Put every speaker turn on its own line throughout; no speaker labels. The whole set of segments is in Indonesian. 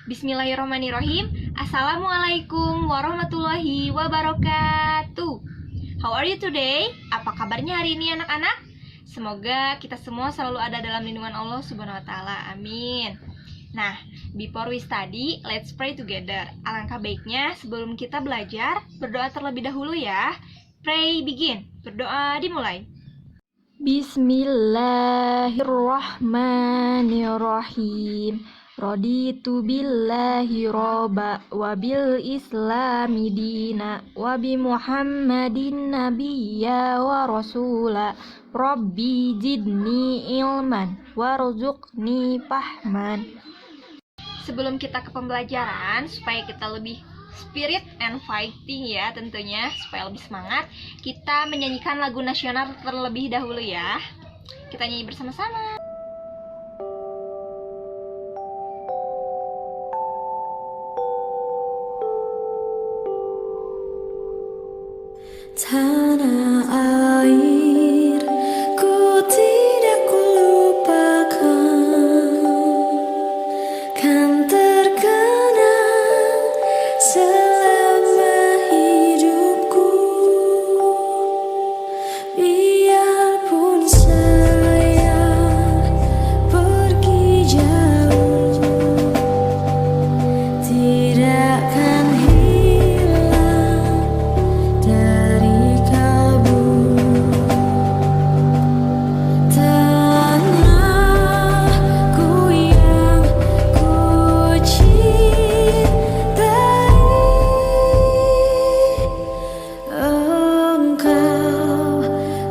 Bismillahirrahmanirrahim. Assalamualaikum warahmatullahi wabarakatuh. How are you today? Apa kabarnya hari ini anak-anak? Semoga kita semua selalu ada dalam lindungan Allah Subhanahu wa taala. Amin. Nah, before we study, let's pray together. Alangkah baiknya sebelum kita belajar, berdoa terlebih dahulu ya. Pray begin. Berdoa dimulai.
Bismillahirrahmanirrahim. Raditu billahi robba wa bil islami dina wa bi muhammadin nabiyya wa rasula. Rabbi zidni ilman warzuqni fahman.
Sebelum kita ke pembelajaran, supaya kita lebih spirit and fighting ya tentunya, supaya lebih semangat, kita menyanyikan lagu nasional terlebih dahulu ya. Kita nyanyi bersama-sama.
Tanah air ku tidak lupakan, kan terkenang selama hidupku. Biarpun saya pergi jauh, tidak akan hilang dari kalbu. Tanahku yang ku cintai, engkau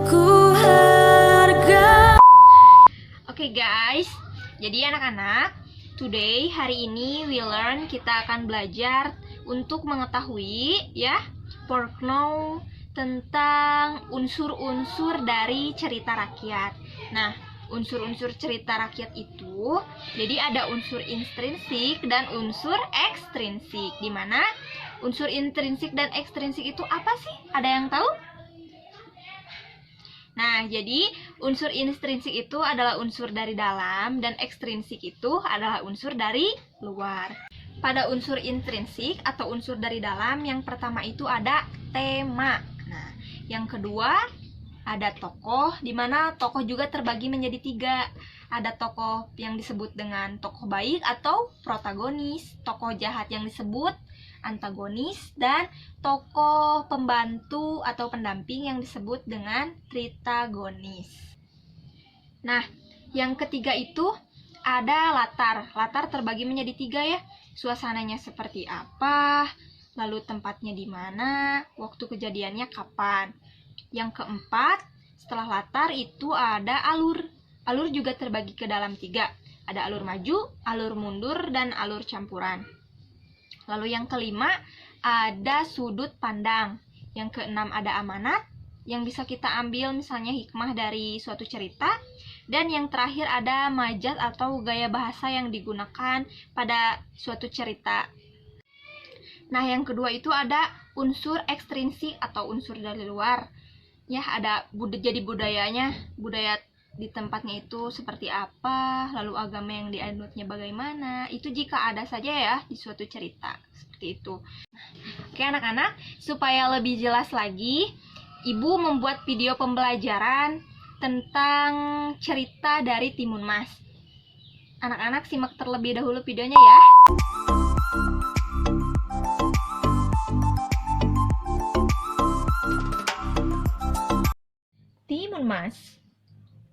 ku hargai.
Oke guys, jadi anak-anak, today hari ini kita akan belajar untuk mengetahui ya, know tentang unsur-unsur dari cerita rakyat. Nah, unsur-unsur cerita rakyat itu, jadi ada unsur intrinsik dan unsur ekstrinsik. Di mana unsur intrinsik dan ekstrinsik itu apa sih? Ada yang tahu? Nah, jadi unsur intrinsik itu adalah unsur dari dalam dan ekstrinsik itu adalah unsur dari luar. Pada unsur intrinsik atau unsur dari dalam, yang pertama itu ada tema. Nah, yang kedua ada tokoh, di mana tokoh juga terbagi menjadi 3. Ada tokoh yang disebut dengan tokoh baik atau protagonis, tokoh jahat yang disebut antagonis, dan tokoh pembantu atau pendamping yang disebut dengan tritagonis. Nah, yang ketiga itu ada latar. Latar terbagi menjadi 3 ya. Suasananya seperti apa, lalu tempatnya di mana, waktu kejadiannya kapan. Yang keempat, setelah latar itu ada alur. Alur juga terbagi ke dalam 3. Ada alur maju, alur mundur, dan alur campuran. Lalu yang kelima, ada sudut pandang. Yang keenam ada amanat, yang bisa kita ambil misalnya hikmah dari suatu cerita. Dan yang terakhir ada majaz atau gaya bahasa yang digunakan pada suatu cerita. Nah, yang kedua itu ada unsur ekstrinsik atau unsur dari luar. Ya, ada jadi budayanya, budaya di tempatnya itu seperti apa, lalu agama yang dianutnya bagaimana. Itu jika ada saja ya di suatu cerita, seperti itu. Oke anak-anak, supaya lebih jelas lagi, Ibu membuat video pembelajaran tentang cerita dari Timun Mas. Anak-anak simak terlebih dahulu videonya ya. Timun Mas.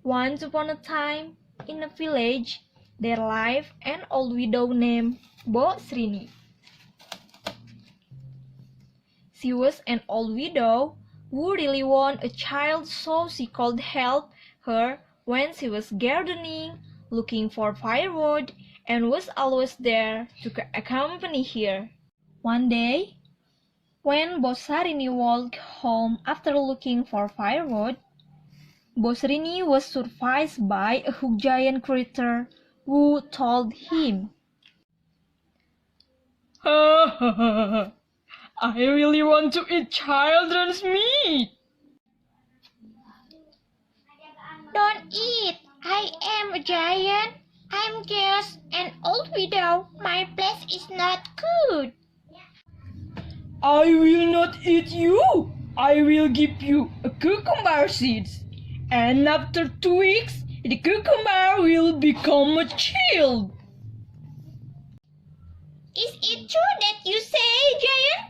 Once upon a time, in a village, there lived an old widow named Bo Srini. She was an old widow who really wanted a child, so she called help her when she was gardening, looking for firewood, and was always there to accompany her. One day, when Bosarini walked home after looking for firewood, Bosarini was surprised by a huge giant creature who told him,
I really want to eat children's meat.
Don't eat. I am a giant. I'm just an old widow, my place is not good.
I will not eat you. I will give you a cucumber seeds. And after 2 weeks, the cucumber will become a child.
Is it true that you say, Giant?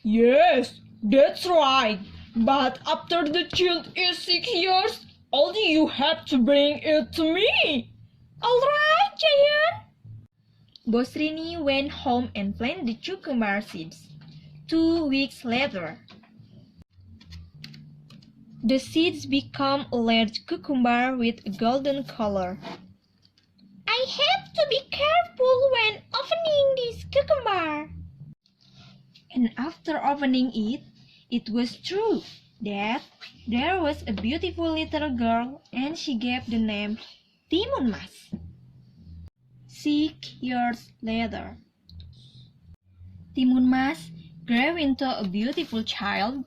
Yes, that's right. But after the child is 6 years old, you have to bring it to me.
Alright, Giant. Bos Rini went home and planted the cucumber seeds. 2 weeks later, the seeds become a large cucumber with a golden color. I have to be careful when opening this cucumber. And after opening it, it was true that there was a beautiful little girl and she gave the name Timun Mas. 6 years later, Timun Mas grew into a beautiful child.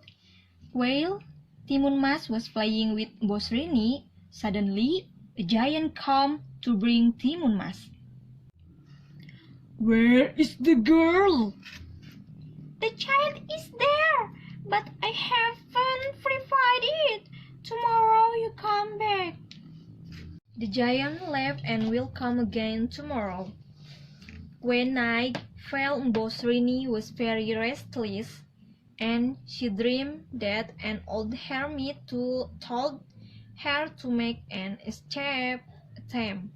While Timun Mas was playing with Bos Rini, suddenly a giant came to bring Timun Mas.
Where is the girl?
The child is there, but I haven't prepared it. Tomorrow you come back. The giant left and will come again tomorrow. When night fell, Bos Rini was very restless, and she dreamed that an old hermit told her to make an escape attempt.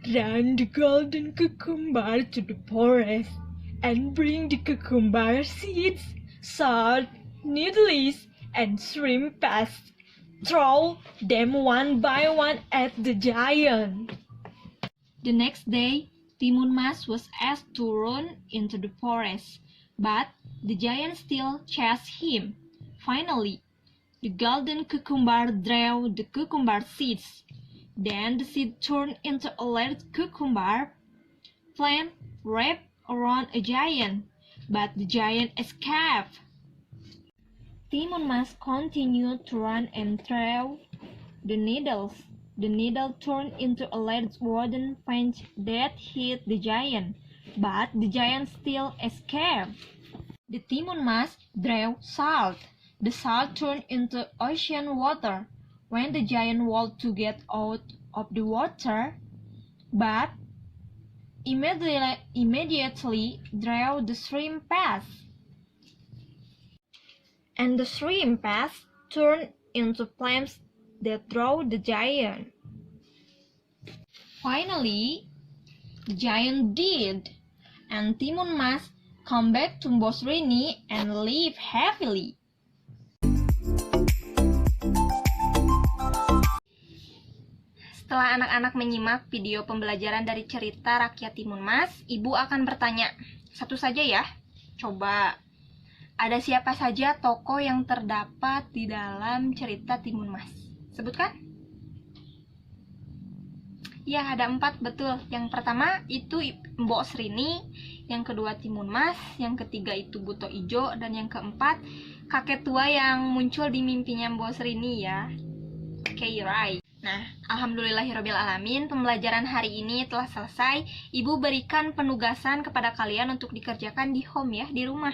Run the golden cucumber to the forest and bring the cucumber seeds, salt, needles, and shrimp paste. Throw them one by one at the giant.
The next day, Timun Mas was asked to run into the forest, but the giant still chased him. Finally, the golden cucumber drew the cucumber seeds. Then the seed turned into a large cucumber plant wrapped around a giant, but the giant escaped. Timun Mas continued to run and throw the needles. The needle turned into a large wooden punch that hit the giant, but the giant still escaped. The Timun Mas drew salt. The salt turned into ocean water when the giant wanted to get out of the water, but immediately drew the shrimp paste. And the shrimp paste turned into flames that drew the giant. Finally, the giant did, and Timun Mas come back to Bos Rini and lived happily. Setelah anak-anak menyimak video pembelajaran dari cerita rakyat Timun Mas, ibu akan bertanya, satu saja ya, coba. Ada siapa saja tokoh yang terdapat di dalam cerita Timun Mas? Sebutkan. Ya, ada 4, betul. Yang pertama itu Mbok Srini, yang kedua Timun Mas, yang ketiga itu Buto Ijo, dan yang keempat kakek tua yang muncul di mimpinya Mbok Srini ya. Okay, right. Nah, alhamdulillahirrabbilalamin, pembelajaran hari ini telah selesai. Ibu berikan penugasan kepada kalian untuk dikerjakan di home ya, di rumah.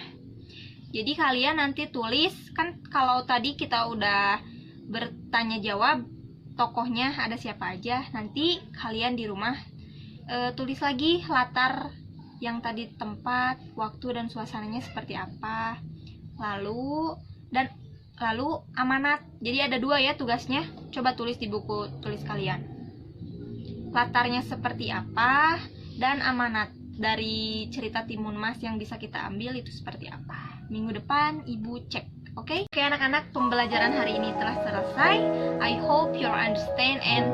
Jadi kalian nanti tulis, kan kalau tadi kita udah bertanya jawab tokohnya ada siapa aja, nanti kalian di rumah tulis lagi latar yang tadi, tempat, waktu, dan suasananya seperti apa. Lalu amanat. Jadi ada 2 ya tugasnya. Coba tulis di buku tulis kalian. Latarnya seperti apa dan amanat dari cerita Timun Mas yang bisa kita ambil itu seperti apa. Minggu depan ibu cek. Oke, anak-anak, pembelajaran hari ini telah selesai. I hope you understand and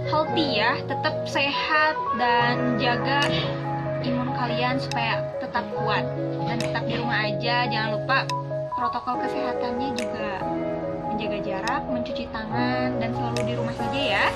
healthy ya. Tetap sehat dan jaga imun kalian supaya tetap kuat. Dan tetap di rumah aja. Jangan lupa protokol kesehatannya juga, menjaga jarak, mencuci tangan, dan selalu di rumah saja ya.